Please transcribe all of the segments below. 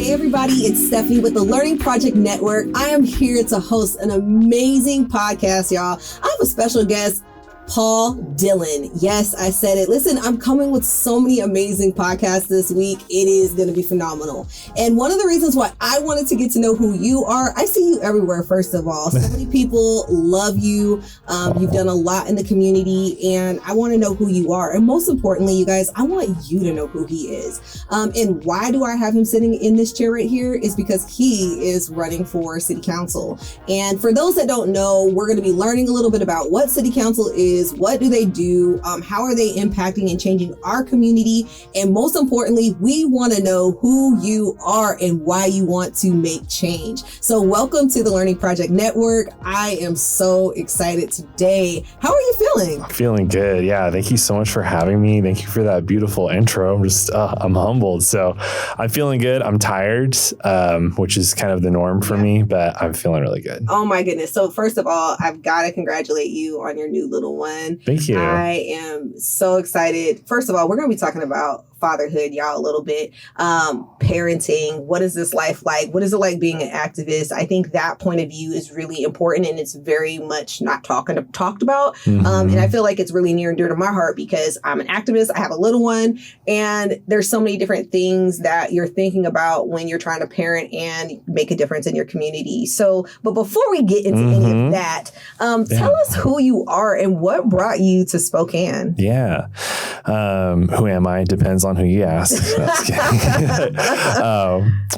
Hey everybody, it's Stephanie with the Learning Project Network. I am here to host an amazing podcast, y'all. I have a special guest, Paul Dillon. Yes, I said it. Listen, I'm coming with so many amazing podcasts this week. It is going to be phenomenal. And one of the reasons why I wanted to get to know who you are, I see you everywhere, first of all. So many people love you. You've done a lot in the community, and I want to know who you are. And most importantly, you guys, I want you to know who he is. And why do I have him sitting in this chair right here is because he is running for City Council. And for those that don't know, we're going to be learning a little bit about what City Council is. What do they do? How are they impacting and changing our community? And most importantly, we want to know who you are and why you want to make change. So welcome to the Learning Project Network. I am so excited today. How are you feeling? I'm feeling good. Yeah. Thank you so much for having me. Thank you for that beautiful intro. I'm humbled. So I'm feeling good. I'm tired, which is kind of the norm for me, but I'm feeling really good. Oh my goodness. So first of all, I've got to congratulate you on your new little one. Thank you. I am so excited. First of all, we're going to be talking about fatherhood, y'all, a little bit. Parenting. What is this life like? What is it like being an activist? I think that point of view is really important, and it's very much not talked about. And I feel like it's really near and dear to my heart because I'm an activist. I have a little one, and there's so many different things that you're thinking about when you're trying to parent and make a difference in your community. So, but before we get into any of that, tell us who you are and what brought you to Spokane. Yeah. Who am I? Depends on who you ask.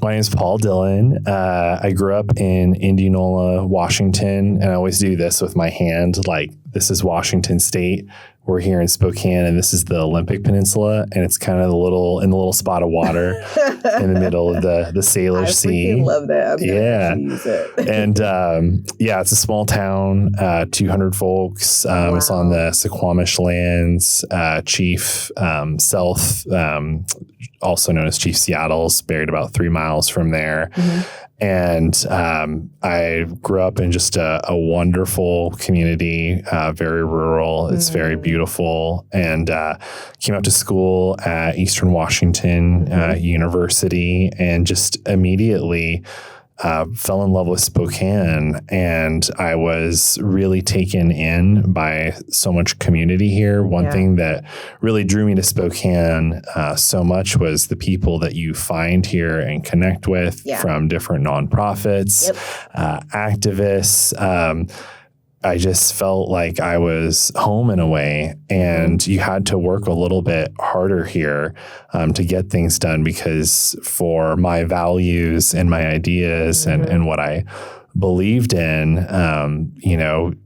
My name is Paul Dillon. I grew up in Indianola, Washington, and I always do this with my hand. Like, this is Washington State. We're here in Spokane, and this is the Olympic Peninsula, and it's kind of in the little spot of water in the middle of the Salish Sea. I love that. And it's a small town, 200 folks. Wow. It's on the Suquamish lands. Chief South, also known as Chief Seattle's, buried about 3 miles from there. And I grew up in just a wonderful community, very rural. It's very beautiful. And came out to school at Eastern Washington University and just immediately fell in love with Spokane. And I was really taken in by so much community here. One thing that really drew me to Spokane so much was the people that you find here and connect with from different nonprofits, activists. I just felt like I was home in a way, and you had to work a little bit harder here to get things done because for my values and my ideas and what I believed in,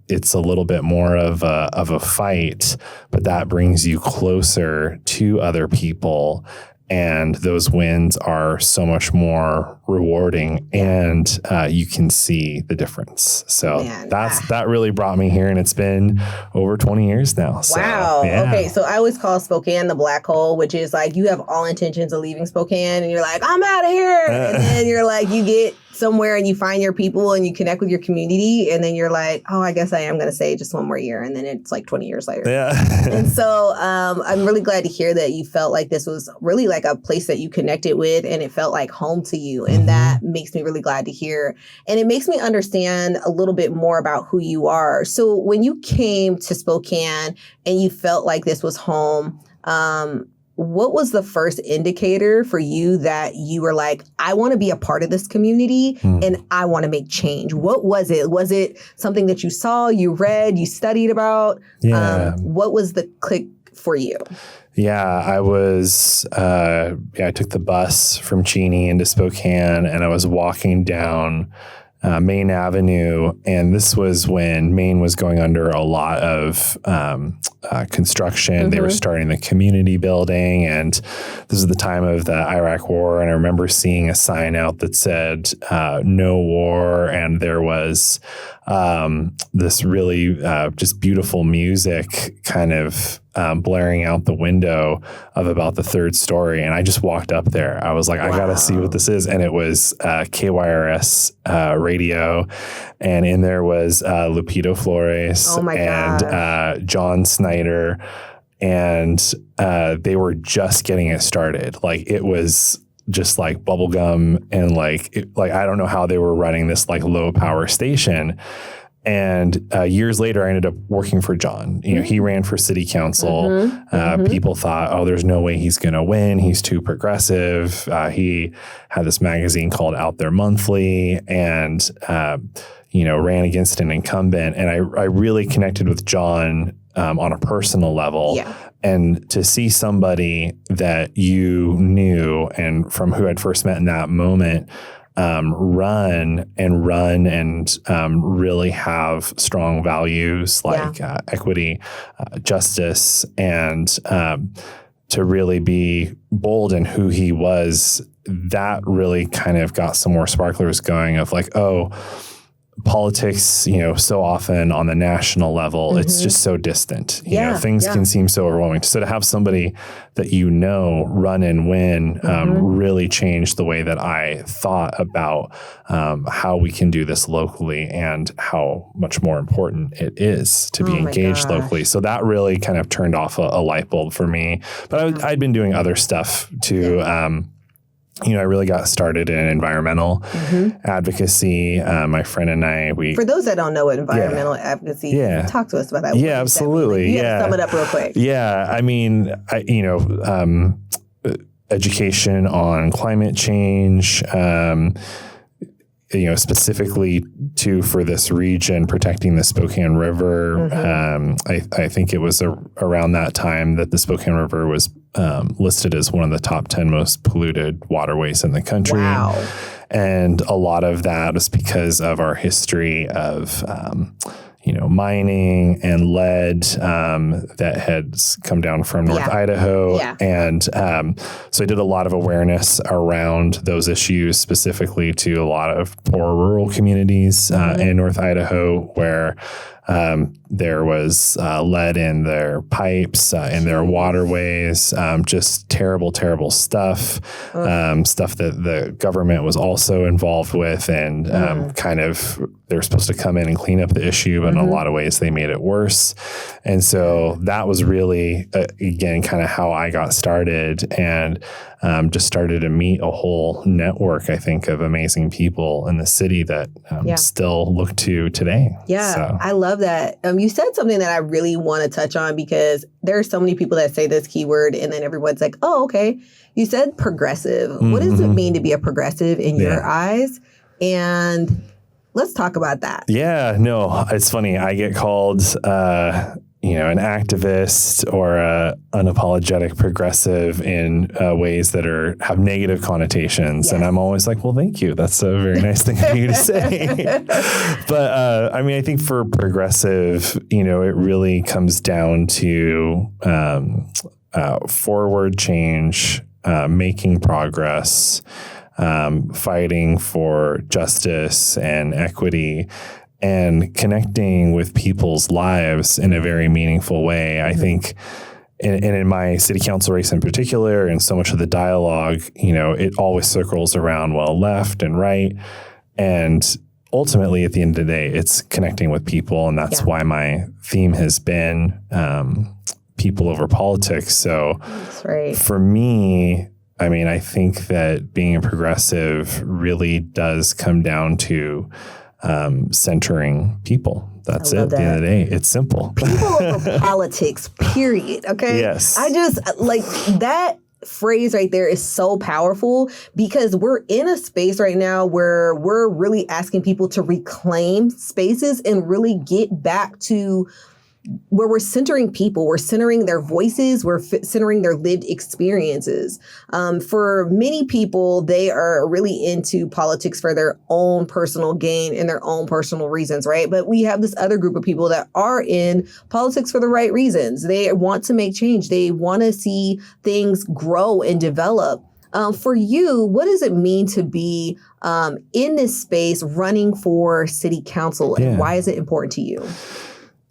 it's a little bit more of a fight, but that brings you closer to other people. And those wins are so much more rewarding, and you can see the difference. So that really brought me here, and it's been over 20 years now. Wow. So, okay. So I always call Spokane the black hole, which is like you have all intentions of leaving Spokane, and you're like, I'm out of here. And then you're like, you get somewhere and you find your people and you connect with your community, and then you're like, oh, I guess I am going to stay just one more year, and then it's like 20 years later. And so I'm really glad to hear that you felt like this was really like a place that you connected with, and it felt like home to you, and that makes me really glad to hear, and it makes me understand a little bit more about who you are. So when you came to Spokane and you felt like this was home, what was the first indicator for you that you were like, I want to be a part of this community and I want to make change? What was it? Was it something that you saw, you read, you studied about? What was the click for you? Yeah, I was, I took the bus from Cheney into Spokane, and I was walking down Main Avenue, and this was when Maine was going under a lot of construction. They were starting the community building, and this was the time of the Iraq War, and I remember seeing a sign out that said no war, and there was this really just beautiful music kind of blaring out the window of about the third story. And I just walked up there. I was like, I got to see what this is. And it was KYRS radio. And in there was Lupito Flores and John Snyder. And they were just getting it started. Like, it was just like bubblegum and like I don't know how they were running this like low power station. And years later, I ended up working for John. You know, he ran for city council. People thought, oh, there's no way he's going to win. He's too progressive. He had this magazine called Out There Monthly and, ran against an incumbent. And I really connected with John on a personal level. Yeah. And to see somebody that you knew and from who I'd first met in that moment run and really have strong values like equity, justice, and to really be bold in who he was, that really kind of got some more sparklers going of like, oh, politics, so often on the national level, it's just so distant. You know, things can seem so overwhelming. So to have somebody that run and win really changed the way that I thought about how we can do this locally and how much more important it is to be engaged locally. So that really kind of turned off a light bulb for me. But I'd been doing other stuff too. I really got started in environmental advocacy. My friend and I, For those that don't know what environmental advocacy is, talk to us about that. Yeah, absolutely. You have to sum it up real quick. Yeah. I mean, education on climate change, specifically for this region, protecting the Spokane River. I think it was around that time that the Spokane River was listed as one of the top 10 most polluted waterways in the country. Wow. And a lot of that is because of our history of, mining and lead that had come down from North Idaho. Yeah. And so I did a lot of awareness around those issues, specifically to a lot of poor rural communities in North Idaho where there was lead in their pipes, in their waterways, just terrible, terrible stuff, stuff that the government was also involved with. And they were supposed to come in and clean up the issue, but in a lot of ways they made it worse. And so that was really, again, kind of how I got started and just started to meet a whole network, I think, of amazing people in the city that still look to today. Yeah, so. I love that. You said something that I really want to touch on because there are so many people that say this keyword and then everyone's like, oh, okay. You said progressive. What does it mean to be a progressive in your eyes? And let's talk about that. Yeah, no, it's funny. I get called, an activist or a unapologetic progressive in ways that have negative connotations. Yes. And I'm always like, well, thank you. That's a very nice thing for you to say. But I think for progressive, it really comes down to forward change, making progress, fighting for justice and equity, and connecting with people's lives in a very meaningful way. I think in my city council race in particular, and so much of the dialogue, it always circles around, left and right. And ultimately, at the end of the day, it's connecting with people. And that's why my theme has been people over politics. So that's right. For me, I think that being a progressive really does come down to centering people. That's it. At the end of the day, it's simple. People over politics, period. Okay. Yes. I just like that phrase right there is so powerful because we're in a space right now where we're really asking people to reclaim spaces and really get back to where we're centering people, we're centering their voices, we're centering their lived experiences. For many people, they are really into politics for their own personal gain and their own personal reasons, right? But we have this other group of people that are in politics for the right reasons. They want to make change. They want to see things grow and develop. For you, what does it mean to be in this space running for city council, and why is it important to you?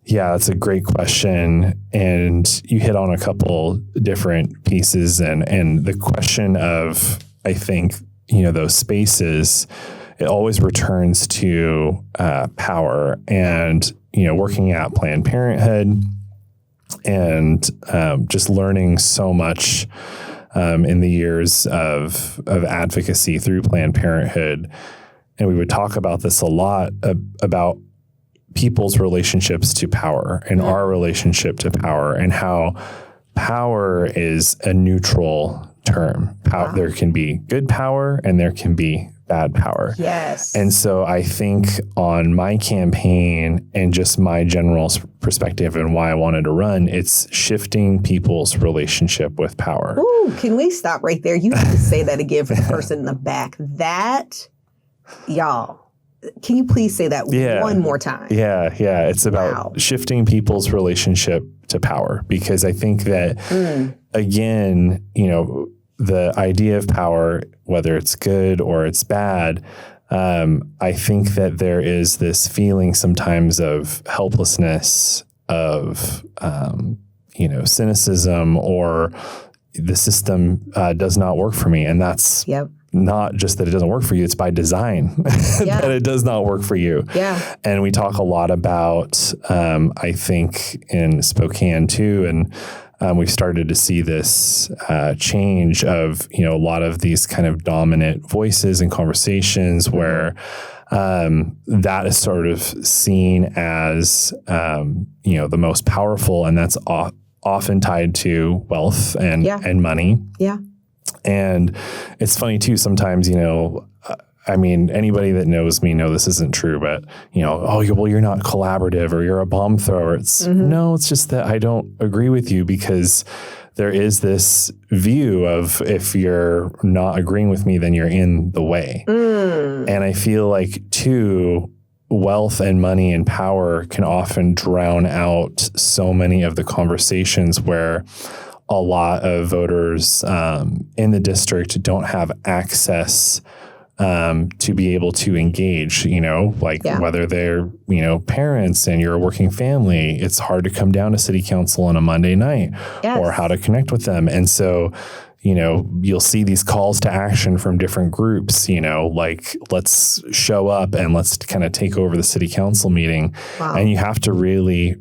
Yeah, that's a great question. And you hit on a couple different pieces. And the question of, I think, those spaces, it always returns to power. And, working at Planned Parenthood and just learning so much in the years of advocacy through Planned Parenthood. And we would talk about this a lot, about people's relationships to power and our relationship to power, and how power is a neutral term. There can be good power and there can be bad power. Yes. And so I think on my campaign and just my general perspective and why I wanted to run, it's shifting people's relationship with power. Ooh, can we stop right there? You have to say that again for the person in the back. That, y'all, can you please say that one more time? Yeah. It's about shifting people's relationship to power, because I think that, again, the idea of power, whether it's good or it's bad, I think that there is this feeling sometimes of helplessness, of, cynicism, or the system does not work for me. And that's not just that it doesn't work for you, it's by design that it does not work for you. Yeah. And we talk a lot about, I think in Spokane too, and we've started to see this change of, a lot of these kind of dominant voices and conversations where that is sort of seen as, the most powerful, and that's often tied to wealth and money. Yeah. And it's funny too, sometimes, anybody that knows me know this isn't true, but, you're not collaborative or you're a bomb thrower. No, it's just that I don't agree with you, because there is this view of, if you're not agreeing with me, then you're in the way. And I feel like too, wealth and money and power can often drown out so many of the conversations where a lot of voters in the district don't have access to be able to engage, whether they're, parents and you're a working family, it's hard to come down to city council on a Monday night or how to connect with them. And so, you'll see these calls to action from different groups, like, let's show up and let's kind of take over the city council meeting. Wow. And you have to really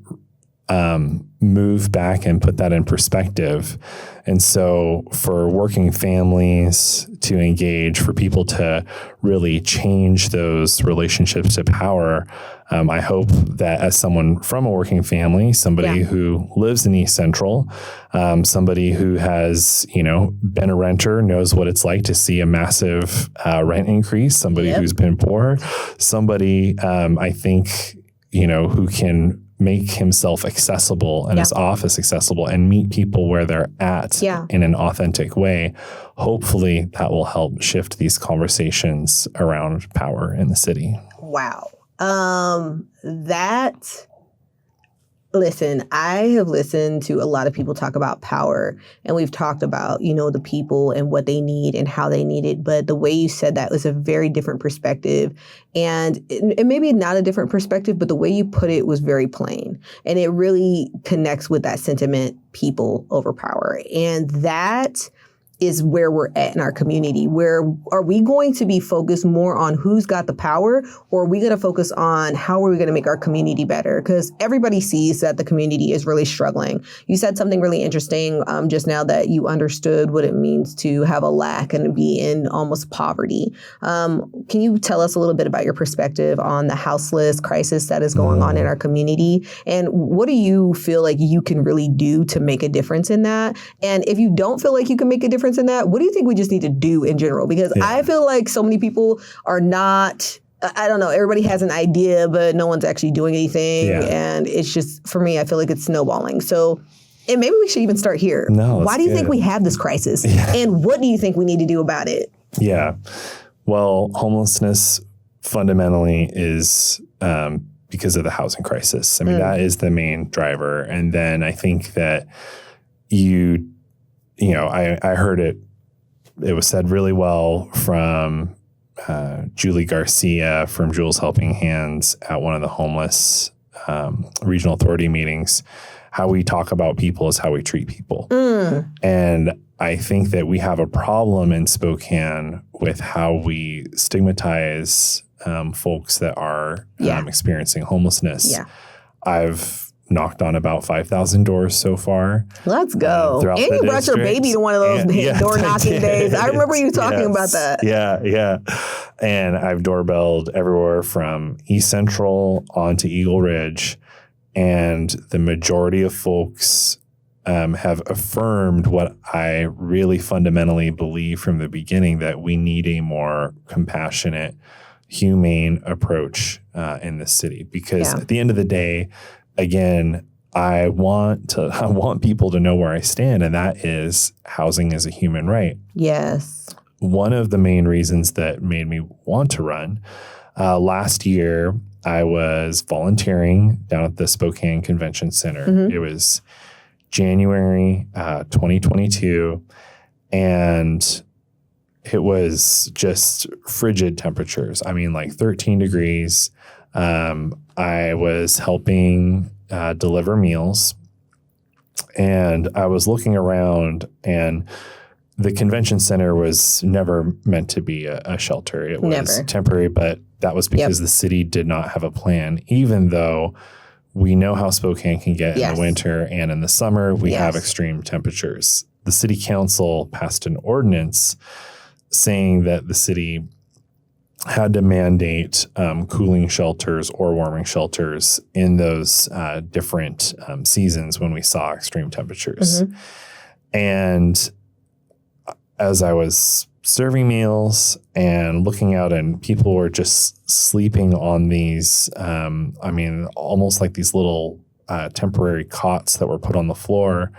move back and put that in perspective. And so for working families to engage, for people to really change those relationships to power, I hope that as someone from a working family, somebody who lives in East Central, somebody who has, been a renter, knows what it's like to see a massive rent increase, somebody who's been poor, somebody I think, who can make himself accessible and his office accessible and meet people where they're at in an authentic way. Hopefully that will help shift these conversations around power in the city. Wow. Listen, I have listened to a lot of people talk about power, and we've talked about, the people and what they need and how they need it. But the way you said that was a very different perspective, and maybe not a different perspective, but the way you put it was very plain. And it really connects with that sentiment, people over power. And that is where we're at in our community. Where are we going to be focused more on who's got the power, or are we going to focus on how are we going to make our community better? Because everybody sees that the community is really struggling. You said something really interesting just now, that you understood what it means to have a lack and be in almost poverty. Can you tell us a little bit about your perspective on the houseless crisis that is going on in our community? And what do you feel like you can really do to make a difference in that? And if you don't feel like you can make a difference in that, what do you think we just need to do in general? Because I feel like so many people are not, I don't know, everybody has an idea, but no one's actually doing anything. And it's just, for me, I feel like it's snowballing. So, and maybe we should even start here. Why do you think we have this crisis? And what do you think we need to do about it? Yeah. Well, homelessness fundamentally is because of the housing crisis. I mean, that is the main driver. And then I think that I heard it was said really well from Julie Garcia from Jules Helping Hands at one of the homeless regional authority meetings. How we talk about people is how we treat people. And I think that we have a problem in Spokane with how we stigmatize folks that are experiencing homelessness. I've knocked on about 5,000 doors so far. Let's go. And you brought your baby to one of those door knocking days. I remember you talking about that. Yeah. And I've doorbelled everywhere from East Central onto Eagle Ridge. And the majority of folks have affirmed what I really fundamentally believe from the beginning, that we need a more compassionate, humane approach in the city. Because at the end of the day, again, I want people to know where I stand, and that is housing is a human right. Yes. One of the main reasons that made me want to run, last year, I was volunteering down at the Spokane Convention Center. Mm-hmm. It was January 2022, and it was just frigid temperatures. I mean, like 13 degrees. I was helping deliver meals, and I was looking around, and the convention center was never meant to be a shelter. It was temporary, but that was because the city did not have a plan, even though we know how Spokane can get in the winter and in the summer. We have extreme temperatures. The city council passed an ordinance saying that the city had to mandate cooling shelters or warming shelters in those different seasons when we saw extreme temperatures. Mm-hmm. And as I was serving meals and looking out, and people were just sleeping on these, almost like these little temporary cots that were put on the floor.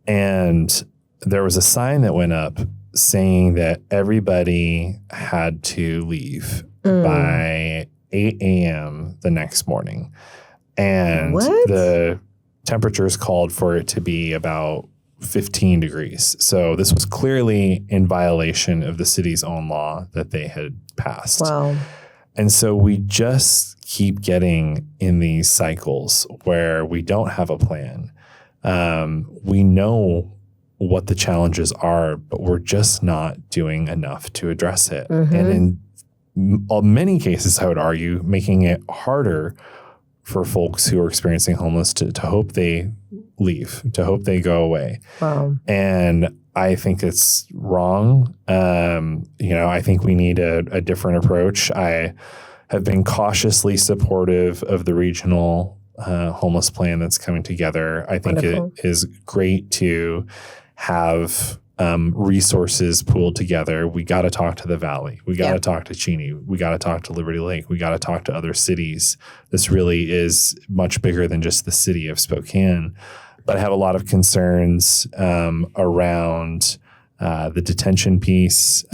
And there was a sign that went up saying that everybody had to leave by 8 a.m. the next morning. And the temperatures called for it to be about 15 degrees. So this was clearly in violation of the city's own law that they had passed. Wow. And so we just keep getting in these cycles where we don't have a plan. We know what the challenges are, but we're just not doing enough to address it. Mm-hmm. And in many cases, I would argue, making it harder for folks who are experiencing homeless to hope they leave, to hope they go away. Wow. And I think it's wrong. I think we need a different approach. I have been cautiously supportive of the regional homeless plan that's coming together. I think it is great to have resources pooled together. We got to talk to the Valley. We got to talk to Cheney. We got to talk to Liberty Lake. We got to talk to other cities. This really is much bigger than just the city of Spokane. But I have a lot of concerns around the detention piece.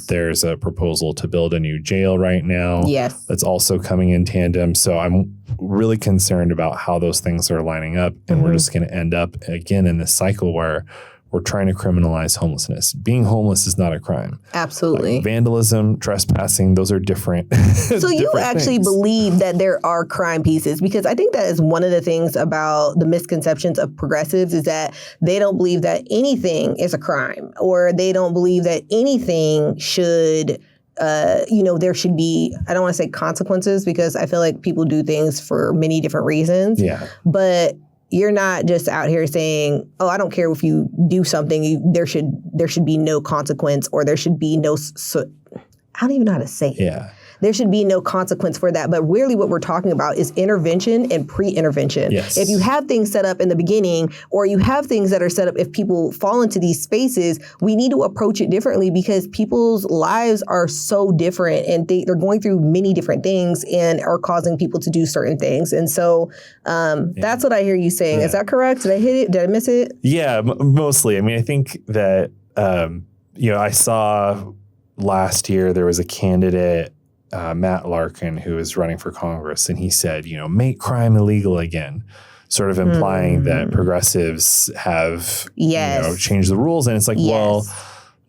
There's a proposal to build a new jail right now. Yes. That's also coming in tandem. So I'm really concerned about how those things are lining up. And we're just going to end up again in this cycle where we're trying to criminalize homelessness. Being homeless is not a crime. Absolutely. Like vandalism, trespassing, those are different. So you actually believe that there are crime pieces, because I think that is one of the things about the misconceptions of progressives, is that they don't believe that anything is a crime, or they don't believe that anything should there should be, I don't want to say consequences, because I feel like people do things for many different reasons. Yeah. But you're not just out here saying, oh, I don't care if you do something, there should be no consequence, or there should be no, I don't even know how to say it. Yeah. There should be no consequence for that. But really what we're talking about is intervention and pre-intervention. Yes. If you have things set up in the beginning, or you have things that are set up if people fall into these spaces, we need to approach it differently, because people's lives are so different, and they're going through many different things and are causing people to do certain things. And so that's what I hear you saying. Yeah. Is that correct? Did I hit it? Did I miss it? Yeah, mostly. I mean, I think that, I saw last year there was a candidate, Matt Larkin, who is running for Congress, and he said, make crime illegal again, sort of implying that progressives have, changed the rules. And it's like, well,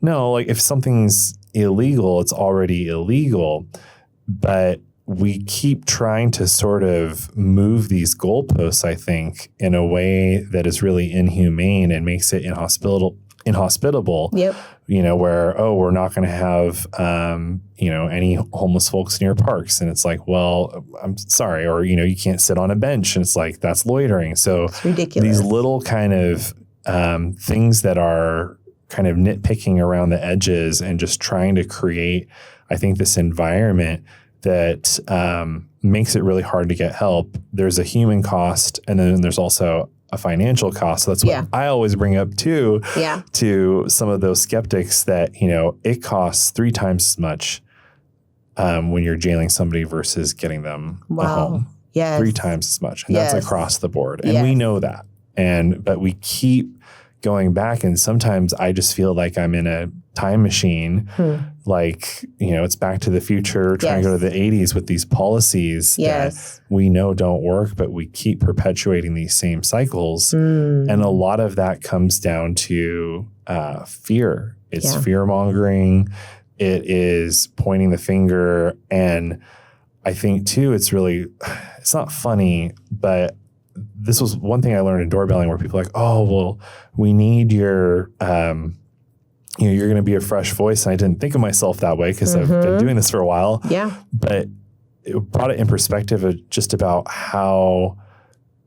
no, like if something's illegal, it's already illegal. But we keep trying to sort of move these goalposts, I think, in a way that is really inhumane and makes it inhospitable inhospitable. Yep. Where, we're not going to have, any homeless folks near parks. And it's like, well, I'm sorry. Or, you can't sit on a bench. And it's like, that's loitering. So it's ridiculous. These little kind of things that are kind of nitpicking around the edges and just trying to create, I think, this environment that makes it really hard to get help. There's a human cost, and then there's also a financial cost. So that's what I always bring up too, to some of those skeptics that, it costs 3 times as much when you're jailing somebody versus getting them a home. Yes. 3 times as much. And that's across the board. And we know that. But we keep going back, and sometimes I just feel like I'm in a time machine. Like, it's Back to the Future, trying to go to the 80s with these policies that we know don't work, but we keep perpetuating these same cycles. And a lot of that comes down to fear. It's fear mongering. It is pointing the finger. And I think too, it's not funny, but this was one thing I learned in doorbelling, where people are like, oh, well, we need your, you're going to be a fresh voice. And I didn't think of myself that way because I've been doing this for a while. Yeah. But it brought it in perspective of just about how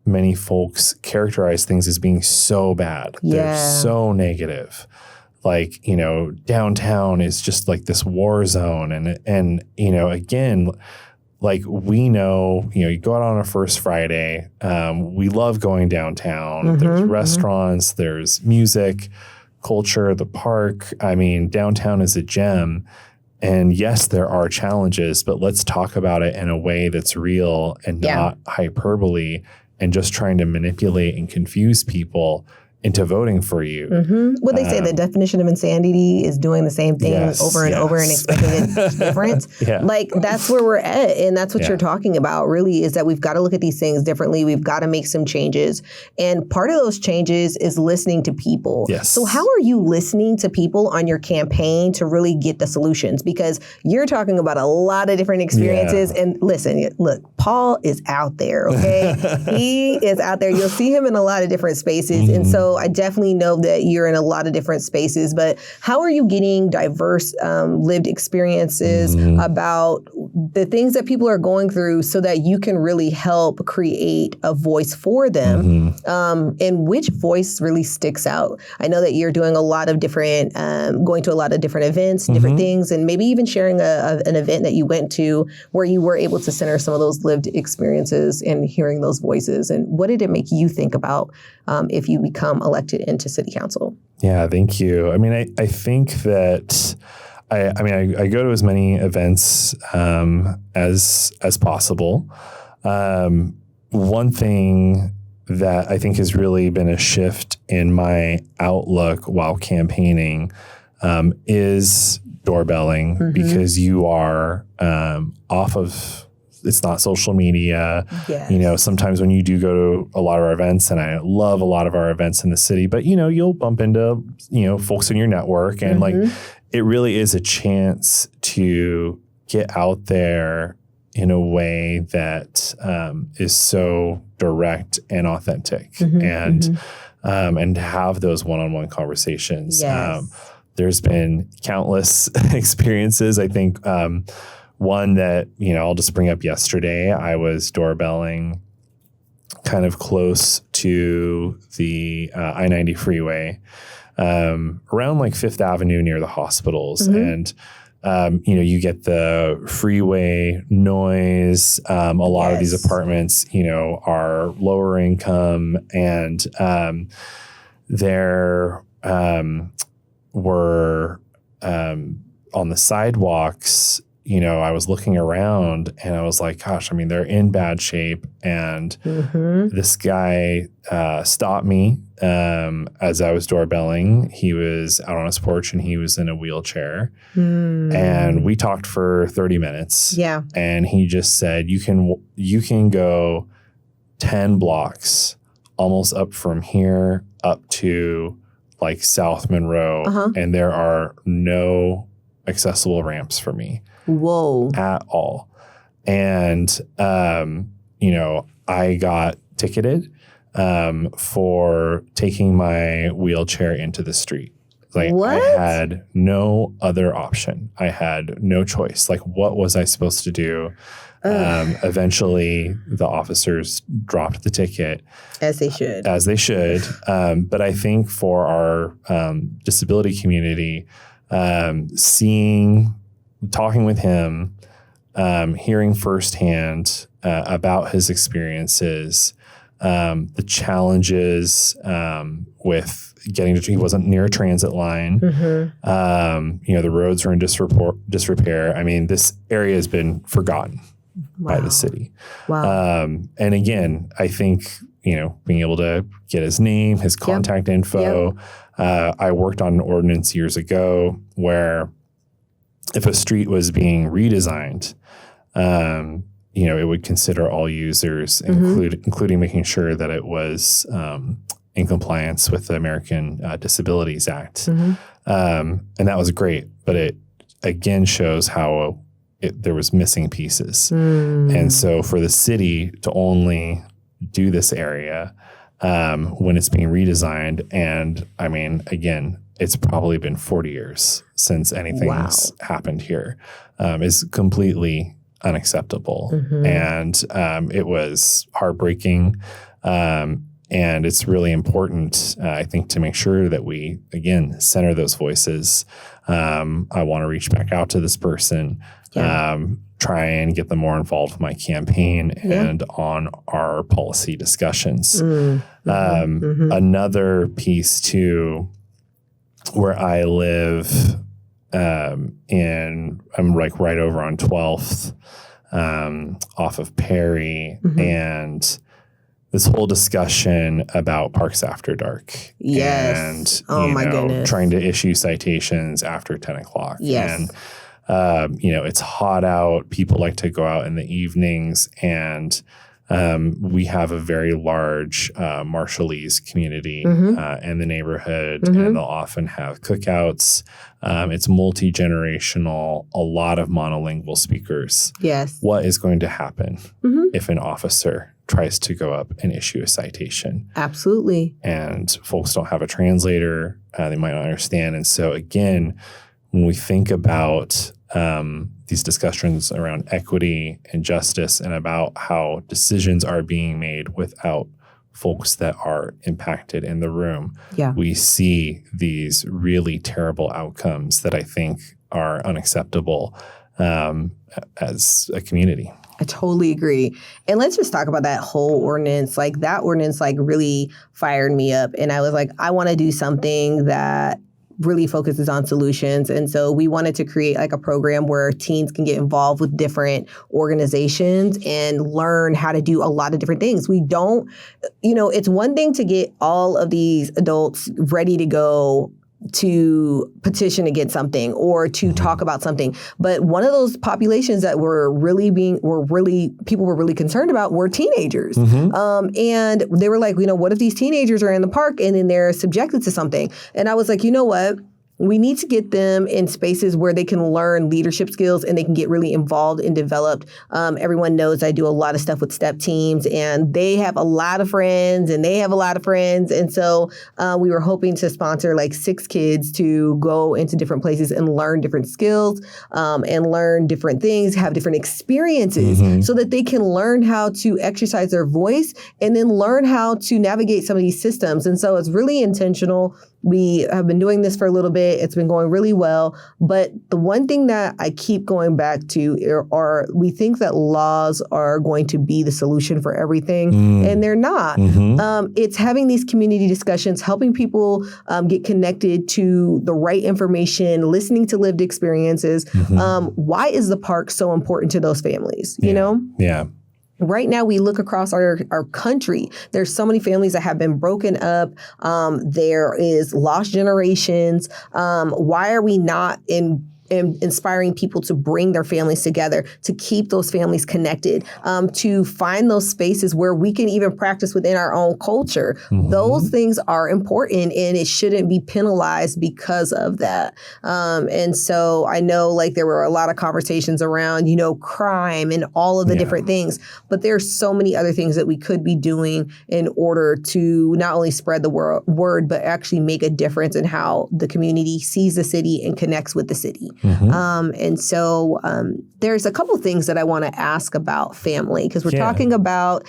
many folks characterize things as being so bad. They're so negative. Like, downtown is just like this war zone. And again, like, we know, you go out on a first Friday. We love going downtown. There's restaurants, there's music, culture, the park. I mean, downtown is a gem. And yes, there are challenges, but let's talk about it in a way that's real and not hyperbole and just trying to manipulate and confuse people into voting for you. Well, they say the definition of insanity is doing the same thing over and over and expecting it different. Like, that's where we're at. And that's what you're talking about, really, is that we've got to look at these things differently. We've got to make some changes. And part of those changes is listening to people. So how are you listening to people on your campaign to really get the solutions? Because you're talking about a lot of different experiences. And listen, look, Paul is out there, okay? He is out there. You'll see him in a lot of different spaces. And so I definitely know that you're in a lot of different spaces, but how are you getting diverse lived experiences about the things that people are going through so that you can really help create a voice for them? And which voice really sticks out? I know that you're doing a lot of different, going to a lot of different events, different things, and maybe even sharing an event that you went to where you were able to center some of those lived experiences and hearing those voices. And what did it make you think about if you become elected into city council? Yeah, thank you. I mean, I think that I go to as many events as possible. One thing that I think has really been a shift in my outlook while campaigning is doorbelling, because you are off of. It's not social media. Sometimes when you do go to a lot of our events, and I love a lot of our events in the city, but you'll bump into, folks in your network, and like, it really is a chance to get out there in a way that is so direct and authentic, and to have those one-on-one conversations. There's been countless experiences. I think, one that, I'll just bring up yesterday, I was doorbelling kind of close to the I-90 freeway, around like 5th Avenue near the hospitals. And, you get the freeway noise. A lot of these apartments, are lower income, and there were on the sidewalks, I was looking around and I was like, gosh, I mean, they're in bad shape. And this guy stopped me as I was doorbelling. He was out on his porch and he was in a wheelchair. And we talked for 30 minutes. And he just said, you can go 10 blocks almost up from here up to like South Monroe. And there are no accessible ramps for me. At all. And, I got ticketed for taking my wheelchair into the street. Like What? I had no other option. I had no choice. Like what was I supposed to do? Eventually the officers dropped the ticket. As they should. But I think for our disability community, talking with him, hearing firsthand about his experiences, the challenges with getting to, he wasn't near a transit line. The roads were in disrepair. I mean, this area has been forgotten by the city. And again, I think, being able to get his name, his contact info. I worked on an ordinance years ago where if a street was being redesigned, it would consider all users, including making sure that it was in compliance with the American Disabilities Act. And that was great, but it again shows how there was missing pieces. And so for the city to only do this area when it's being redesigned, and I mean, again, it's probably been 40 years since anything's happened here, is completely unacceptable. And it was heartbreaking. And it's really important, I think, to make sure that we, again, center those voices. I want to reach back out to this person, try and get them more involved with my campaign and on our policy discussions. Another piece, too, where I live I'm like right over on 12th off of Perry, and this whole discussion about parks after dark. And, my goodness. Trying to issue citations after 10 o'clock. Yes. And, it's hot out. People like to go out in the evenings, and we have a very large Marshallese community in the neighborhood, and they'll often have cookouts. It's multi-generational, a lot of monolingual speakers. Yes. What is going to happen if an officer tries to go up and issue a citation? Absolutely. And folks don't have a translator. They might not understand. And so, again, when we think about these discussions around equity and justice and about how decisions are being made without folks that are impacted in the room, we see these really terrible outcomes that I think are unacceptable as a community. I totally agree. And let's just talk about that whole ordinance. Like that ordinance really fired me up. And I was like, I want to do something that really focuses on solutions. And so we wanted to create a program where teens can get involved with different organizations and learn how to do a lot of different things. We don't, it's one thing to get all of these adults ready to go to petition against something or to talk about something. But one of those populations that people were really concerned about were teenagers. And they were like, what if these teenagers are in the park and then they're subjected to something? And I was like, you know what? We need to get them in spaces where they can learn leadership skills and they can get really involved and developed. Everyone knows I do a lot of stuff with STEP teams, and they have a lot of friends and they have a lot of friends. And so we were hoping to sponsor 6 kids to go into different places and learn different skills and learn different things, have different experiences so that they can learn how to exercise their voice and then learn how to navigate some of these systems. And so it's really intentional. We have been doing this for a little bit. It's been going really well. But the one thing that I keep going back to are we think that laws are going to be the solution for everything, and they're not. It's having these community discussions, helping people get connected to the right information, listening to lived experiences. Why is the park so important to those families? You know? Yeah. Right now, we look across our country. There's so many families that have been broken up. There is lost generations. Why are we not inspiring people to bring their families together, to keep those families connected, to find those spaces where we can even practice within our own culture. Those things are important, and it shouldn't be penalized because of that. And so I know like there were a lot of conversations around, crime and all of the different things, but there's so many other things that we could be doing in order to not only spread the word, but actually make a difference in how the community sees the city and connects with the city. And so there's a couple things that I want to ask about family, because we're talking about,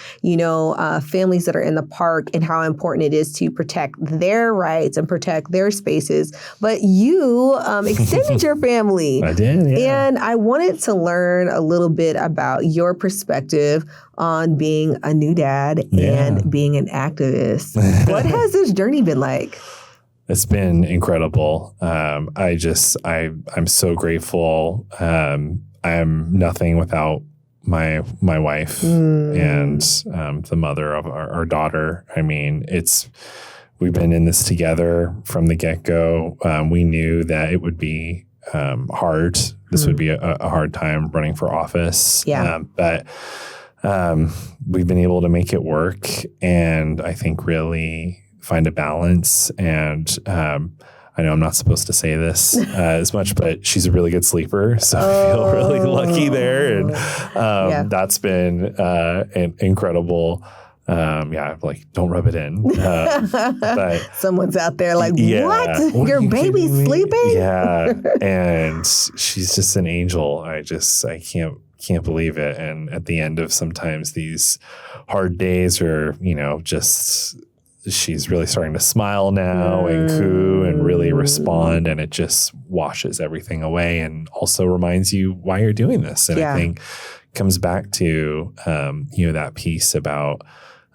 families that are in the park and how important it is to protect their rights and protect their spaces. But you extended your family. I did, yeah. And I wanted to learn a little bit about your perspective on being a new dad and being an activist. What has this journey been like? It's been incredible. I'm so grateful. I'm nothing without my wife and the mother of our daughter. I mean, we've been in this together from the get-go. We knew that it would be hard. This would be a hard time running for office. But we've been able to make it work, and I think really find a balance. And I know I'm not supposed to say this as much, but she's a really good sleeper, so I feel really lucky there. And that's been an incredible. Don't rub it in. But someone's out there like, what? Your baby's sleeping? Yeah, and she's just an angel. I can't believe it. And at the end of sometimes these hard days, or she's really starting to smile now and coo and really respond, and it just washes everything away and also reminds you why you're doing this. And I think comes back to that piece about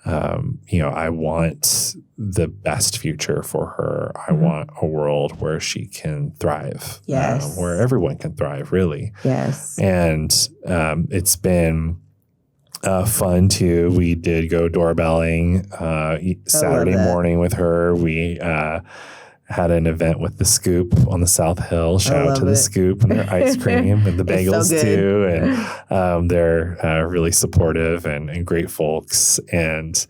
I want the best future for her. I want a world where she can thrive, where everyone can thrive, really. Yes. And it's been fun too. We did go doorbelling Saturday morning with her. We had an event with the Scoop on the South Hill. Shout out to the Scoop and their ice cream and the bagels too. And they're really supportive and great folks. And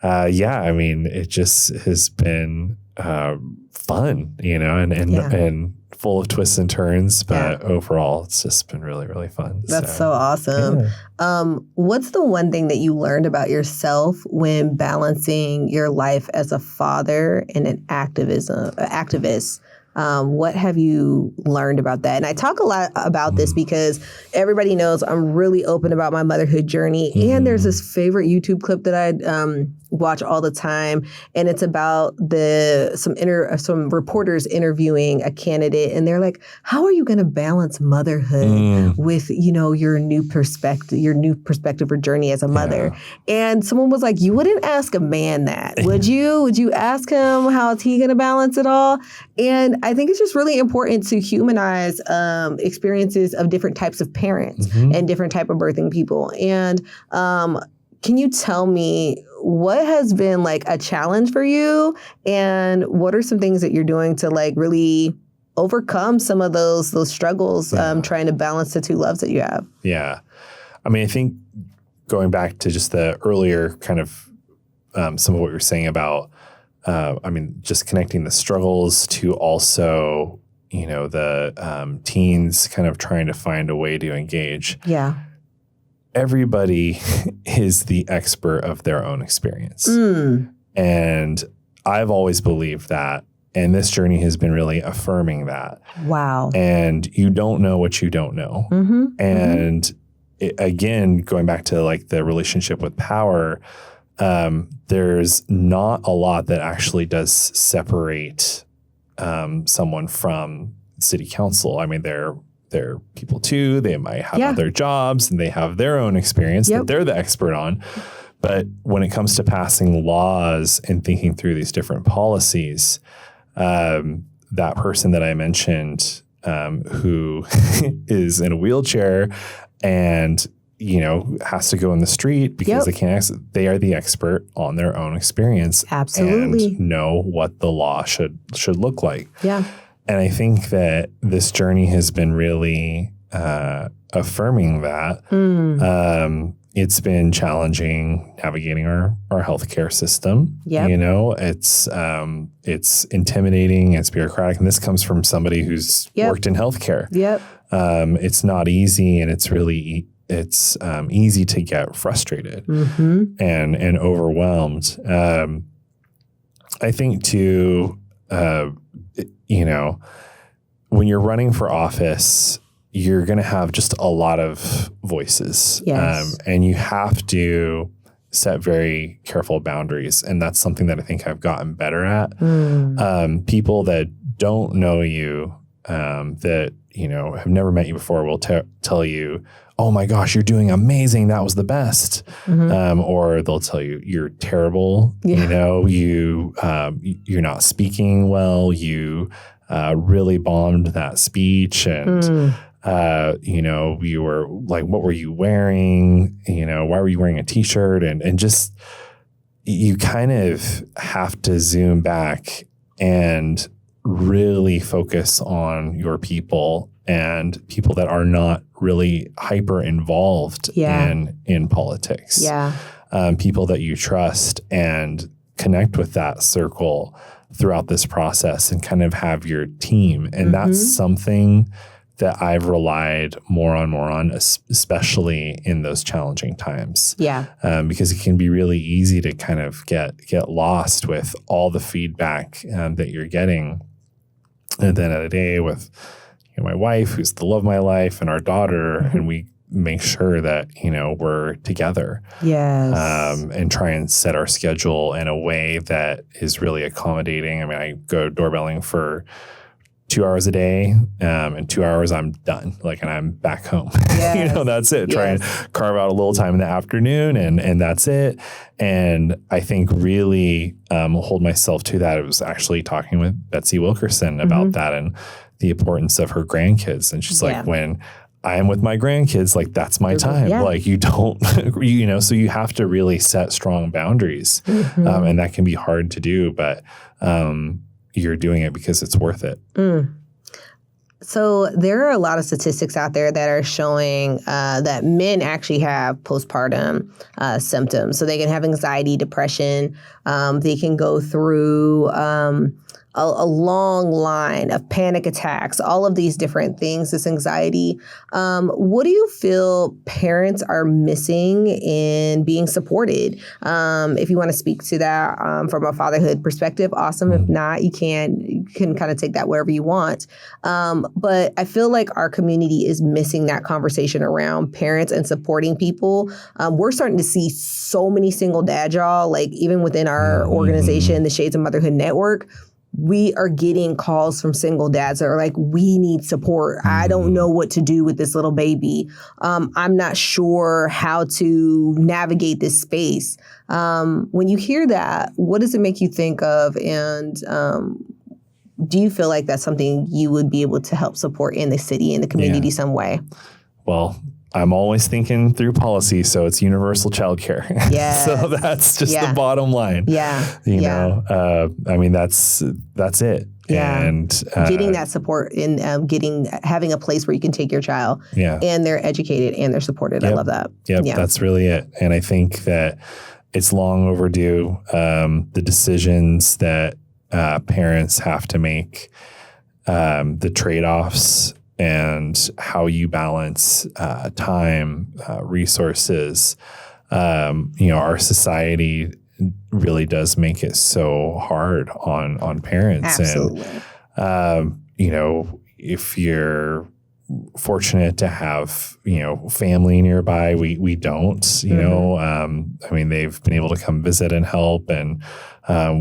it just has been fun, and full of twists and turns, but overall it's just been really, really fun. That's so awesome. Yeah. What's the one thing that you learned about yourself when balancing your life as a father and an activist? What have you learned about that? And I talk a lot about this because everybody knows I'm really open about my motherhood journey. And there's this favorite YouTube clip that I watch all the time, and it's about some reporters interviewing a candidate, and they're like, "How are you going to balance motherhood with your new perspective or journey as a mother?" And someone was like, "You wouldn't ask a man that, would you? Would you ask him how is he going to balance it all?" And I think it's just really important to humanize experiences of different types of parents and different type of birthing people. And can you tell me what has been like a challenge for you, and what are some things that you're doing to like really overcome some of those struggles, trying to balance the two loves that you have? Yeah. I mean, I think going back to just the earlier kind of some of what you were saying about, just connecting the struggles to also, the teens kind of trying to find a way to engage. Yeah. Everybody is the expert of their own experience. And I've always believed that. And this journey has been really affirming that. Wow. And you don't know what you don't know. And again, going back to like the relationship with power, there's not a lot that actually does separate someone from city council. I mean, they're people too. They might have other jobs and they have their own experience that they're the expert on. But when it comes to passing laws and thinking through these different policies, that person that I mentioned who is in a wheelchair and has to go in the street because they can't access, they are the expert on their own experience. Absolutely. And know what the law should look like. Yeah. I think that this journey has been really affirming that. It's been challenging navigating our healthcare system. Yep. You know, it's intimidating, it's bureaucratic, and this comes from somebody who's worked in healthcare. Yep. It's not easy, and it's really easy to get frustrated and overwhelmed. I think too, you know, when you're running for office, you're going to have just a lot of voices. Yes. And you have to set very careful boundaries. And that's something that I think I've gotten better at. People that don't know you, that, you know, have never met you before will tell you, oh my gosh, you're doing amazing. That was the best. Or they'll tell you you're terrible. You know, you're not speaking well. You really bombed that speech. And, you know, you were like, what were you wearing? You know, why were you wearing a t-shirt? And just, you kind of have to zoom back and really focus on your people and people that are not really hyper involved in politics. People that you trust, and connect with that circle throughout this process and kind of have your team. And that's something that I've relied more on, especially in those challenging times. Because it can be really easy to kind of get lost with all the feedback that you're getting. And then at a day with my wife, who's the love of my life, and our daughter, and we make sure that, you know, we're together. And try and set our schedule in a way that is really accommodating. I mean, I go doorbelling for 2 hours a day, and 2 hours I'm done, like, and I'm back home. You know, that's it. Try and carve out a little time in the afternoon, and that's it. And I think really hold myself to that. I was actually talking with Betsy Wilkerson about that and the importance of her grandkids. And she's like, when I am with my grandkids, like, that's my time. Like, you don't, you know, so you have to really set strong boundaries. And that can be hard to do, but you're doing it because it's worth it. So there are a lot of statistics out there that are showing that men actually have postpartum symptoms. So they can have anxiety, depression. They can go through a long line of panic attacks, all of these different things, this anxiety. What do you feel parents are missing in being supported? If you want to speak to that from a fatherhood perspective, awesome. If not, you can kind of take that wherever you want. But I feel like our community is missing that conversation around parents and supporting people. We're starting to see so many single dad, y'all, like even within our organization, the Shades of Motherhood Network. We are getting calls from single dads that are like, we need support. I don't know what to do with this little baby. I'm not sure how to navigate this space. When you hear that, what does it make you think of? And do you feel like that's something you would be able to help support in the city, in the community some way? Well, I'm always thinking through policy, so it's universal childcare. So that's just the bottom line. You know, I mean, that's it. And getting that support and having a place where you can take your child and they're educated and they're supported. I love that. That's really it. And I think that it's long overdue. The decisions that parents have to make, the trade-offs, and how you balance time, resources. You know, our society really does make it so hard on parents. Absolutely. And, you know, if you're fortunate to have, you know, family nearby, we don't, you know, I mean, they've been able to come visit and help. And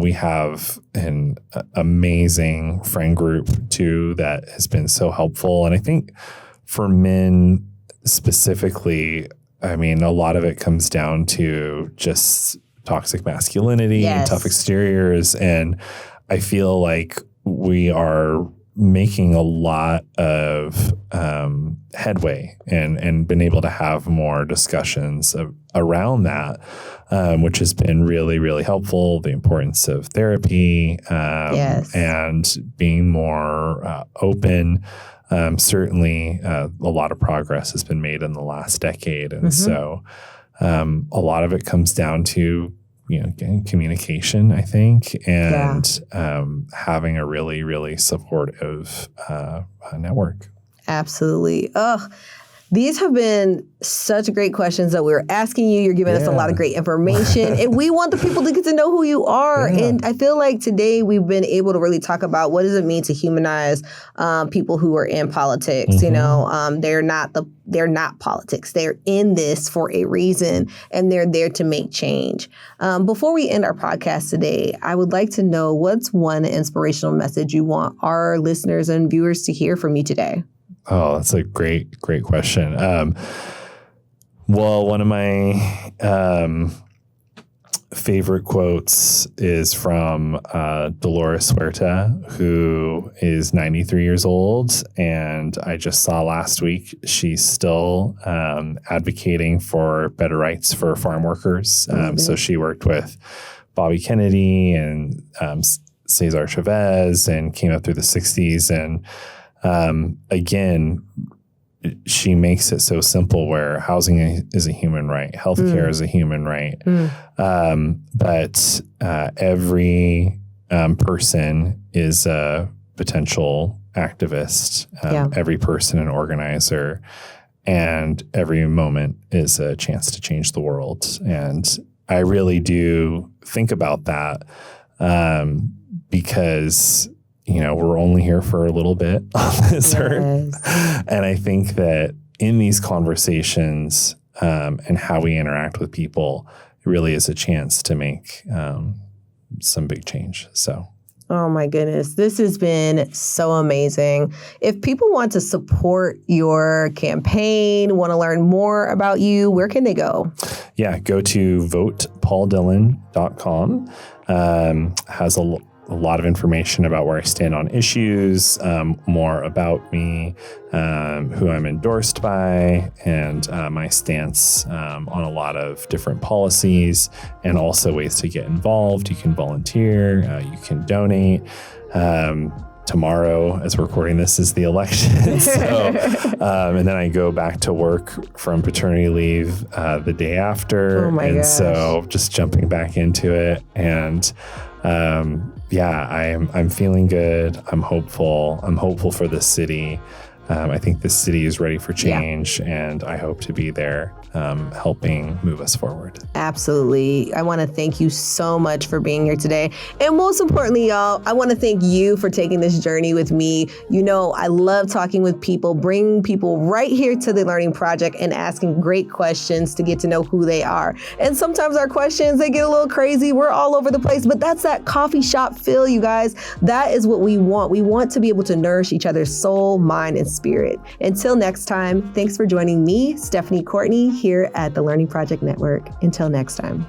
we have an amazing friend group too that has been so helpful. And I think for men specifically, I mean, a lot of it comes down to just toxic masculinity and tough exteriors. And I feel like we are making a lot of headway and been able to have more discussions around that, which has been really, really helpful. The importance of therapy and being more open. Certainly, a lot of progress has been made in the last decade. And so a lot of it comes down to, communication, I think, and having a really, really supportive network. Absolutely. These have been such great questions that we were asking you. You're giving us a lot of great information. And we want the people to get to know who you are. Yeah. And I feel like today we've been able to really talk about what does it mean to humanize people who are in politics. They're not politics. They're in this for a reason, and they're there to make change. Before we end our podcast today, I would like to know what's one inspirational message you want our listeners and viewers to hear from you today? Oh, that's a great question. Well, one of my favorite quotes is from Dolores Huerta, who is 93 years old. And I just saw last week she's still advocating for better rights for farm workers. So she worked with Bobby Kennedy and Cesar Chavez and came up through the 60s. And again, she makes it so simple where housing is a human right, healthcare is a human right. But every person is a potential activist, every person an organizer, and every moment is a chance to change the world. And I really do think about that because we're only here for a little bit on this earth. And I think that in these conversations and how we interact with people, it really is a chance to make some big change. So. Oh my goodness. This has been so amazing. If people want to support your campaign, want to learn more about you, where can they go? Yeah, go to votepauldillon.com. Has a lot of information about where I stand on issues, more about me, who I'm endorsed by, and my stance on a lot of different policies, and also ways to get involved. You can volunteer, you can donate. Tomorrow, as we're recording this, is the election. So, and then I go back to work from paternity leave the day after. Oh my gosh. So just jumping back into it. And I'm feeling good. I'm hopeful. I'm hopeful for this city. I think this city is ready for change, and I hope to be there helping move us forward. Absolutely. I want to thank you so much for being here today. And most importantly, y'all, I want to thank you for taking this journey with me. I love talking with people, bringing people right here to the Learning Project and asking great questions to get to know who they are. And sometimes our questions, they get a little crazy. We're all over the place, but that's that coffee shop feel, you guys. That is what we want. We want to be able to nourish each other's soul, mind, and spirit. Until next time, thanks for joining me, Stephanie Courtney, here at the Learning Project Network. Until next time.